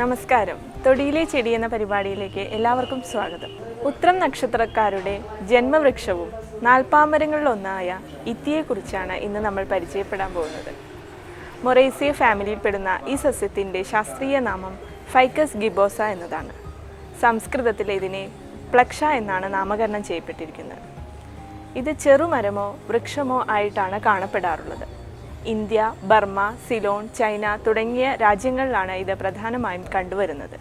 നമസ്കാരം. തൊടിയിലെ ചെടി എന്ന പരിപാടിയിലേക്ക് എല്ലാവർക്കും സ്വാഗതം. ഉത്രം നക്ഷത്രക്കാരുടെ ജന്മവൃക്ഷവും നാൽപ്പാമരങ്ങളിലൊന്നായ ഇത്തിയെക്കുറിച്ചാണ് ഇന്ന് നമ്മൾ പരിചയപ്പെടാൻ പോകുന്നത്. മൊറേസിയ ഫാമിലിയിൽപ്പെടുന്ന ഈ സസ്യത്തിൻ്റെ ശാസ്ത്രീയ നാമം ഫൈക്കസ് ഗിബോസ എന്നതാണ്. സംസ്കൃതത്തിൽ ഇതിനെ പ്ലക്ഷ എന്നാണ് നാമകരണം ചെയ്യപ്പെട്ടിരിക്കുന്നത്. ഇത് ചെറുമരമോ വൃക്ഷമോ ആയിട്ടാണ് കാണപ്പെടാറുള്ളത്. ഇന്ത്യ, ബർമ്മ, സിലോൺ, ചൈന തുടങ്ങിയ രാജ്യങ്ങളിലാണ് ഇത് പ്രധാനമായും കണ്ടുവരുന്നത്.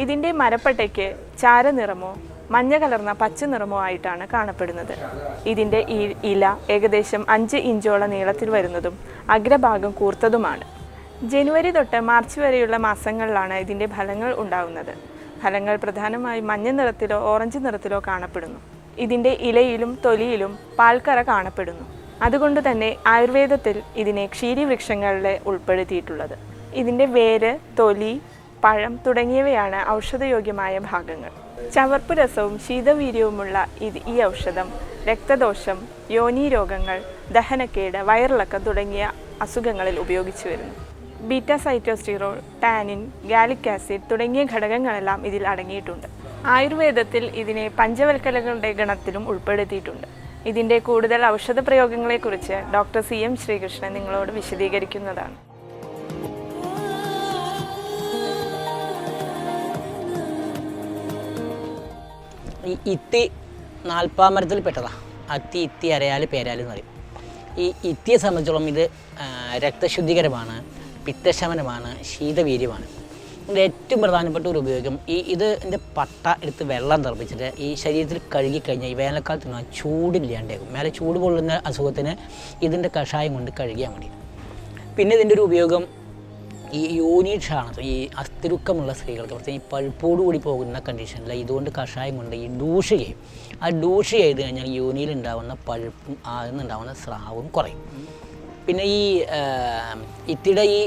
ഇതിൻ്റെ മരപ്പട്ടയ്ക്ക് ചാരനിറമോ മഞ്ഞ കലർന്ന പച്ച നിറമോ ആയിട്ടാണ് കാണപ്പെടുന്നത്. ഇതിൻ്റെ ഇല ഏകദേശം 5 ഇഞ്ചോളം നീളത്തിൽ വരുന്നതും അഗ്രഭാഗം കൂർത്തതുമാണ്. ജനുവരി തൊട്ട് മാർച്ച് വരെയുള്ള മാസങ്ങളിലാണ് ഇതിൻ്റെ ഫലങ്ങൾ ഉണ്ടാകുന്നത്. ഫലങ്ങൾ പ്രധാനമായും മഞ്ഞ നിറത്തിലോ ഓറഞ്ച് നിറത്തിലോ കാണപ്പെടുന്നു. ഇതിൻ്റെ ഇലയിലും തൊലിയിലും പാൽക്കറ കാണപ്പെടുന്നു. അതുകൊണ്ട് തന്നെ ആയുർവേദത്തിൽ ഇതിനെ ക്ഷീരവൃക്ഷങ്ങളിലെ ഉൾപ്പെടുത്തിയിട്ടുള്ളത്. ഇതിൻ്റെ വേര്, തൊലി, പഴം തുടങ്ങിയവയാണ് ഔഷധയോഗ്യമായ ഭാഗങ്ങൾ. ചവർപ്പ് രസവും ശീതവീര്യവുമുള്ള ഈ ഔഷധം രക്തദോഷം, യോനി രോഗങ്ങൾ, ദഹനക്കേട്, വയറിളക്കം തുടങ്ങിയ അസുഖങ്ങളിൽ ഉപയോഗിച്ചു വരുന്നു. ബീറ്റാ സൈറ്റോസ്റ്റിറോൾ, ടാനിൻ, ഗാലിക് ആസിഡ് തുടങ്ങിയ ഘടകങ്ങളെല്ലാം ഇതിൽ അടങ്ങിയിട്ടുണ്ട്. ആയുർവേദത്തിൽ ഇതിനെ പഞ്ചവൽക്കലങ്ങളുടെ ഗണത്തിലും ഉൾപ്പെടുത്തിയിട്ടുണ്ട്. ഇതിൻ്റെ കൂടുതൽ ഔഷധ പ്രയോഗങ്ങളെക്കുറിച്ച് ഡോക്ടർ CM ശ്രീകൃഷ്ണൻ നിങ്ങളോട് വിശദീകരിക്കുന്നതാണ്. ഈ ഇത്തി നാൽപ്പാമരത്തിൽ പെട്ടതാണ്. അത്തി, ഇത്തി, അരയാൽ, പേരാൽ എന്ന് പറയും. ഈ ഇത്തിയെ സംബന്ധിച്ചോളം ഇത് രക്തശുദ്ധീകരമാണ്, പിത്തശമനമാണ്, ശീതവീര്യമാണ്. ഇതിൻ്റെ ഏറ്റവും പ്രധാനപ്പെട്ട ഒരു ഉപയോഗം ഇതിൻ്റെ പട്ട എടുത്ത് വെള്ളം തിളപ്പിച്ചിട്ട് ഈ ശരീരത്തിൽ കഴുകിക്കഴിഞ്ഞാൽ ഈ വേനൽക്കാലത്ത് ചൂടില്ലാണ്ടാകും. മേലെ ചൂട് കൊള്ളുന്ന അസുഖത്തിന് ഇതിൻ്റെ കഷായം കൊണ്ട് കഴുകിയാൽ മതി. പിന്നെ ഇതിൻ്റെ ഒരു ഉപയോഗം ഈ യോനിക്ഷാണ്, ഈ അസ്ഥിരുക്കമുള്ള സ്ത്രീകൾക്ക് പ്രത്യേകം ഈ പഴുപ്പോടുകൂടി പോകുന്ന കണ്ടീഷനിൽ ഇതുകൊണ്ട് കഷായം കൊണ്ട് ഈ ഡൂഷ് ചെയ്യും. ആ ഡൂഷ് ചെയ്ത് കഴിഞ്ഞാൽ യോനിയിൽ ഉണ്ടാകുന്ന പഴുപ്പും അതിന്നുണ്ടാകുന്ന സ്രാവും കുറയും. പിന്നെ ഈ ഇത്തിയുടെ ഈ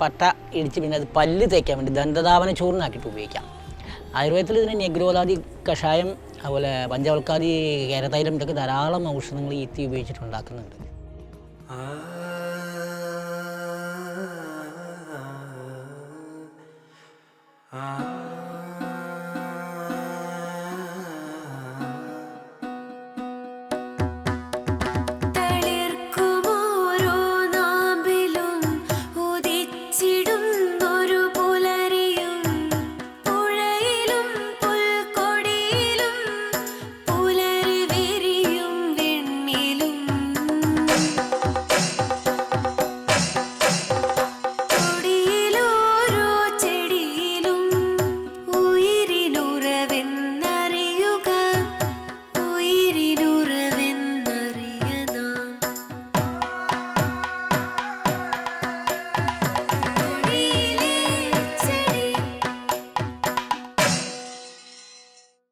പട്ട ഇടിച്ച് പിന്നെ അത് പല്ല് തേക്കാൻ വേണ്ടി ദന്തധാവന ചോറിനാക്കിയിട്ട് ഉപയോഗിക്കാം. ആയുർവേദത്തിൽ ഇതിന് നെഗ്രോലാദി കഷായം, അതുപോലെ പഞ്ചവൽക്കാദി കേരതൈലം ഇതൊക്കെ ധാരാളം ഔഷധങ്ങൾ ഈ ഇത്തി ഉപയോഗിച്ചിട്ടുണ്ടാക്കുന്നുണ്ട്.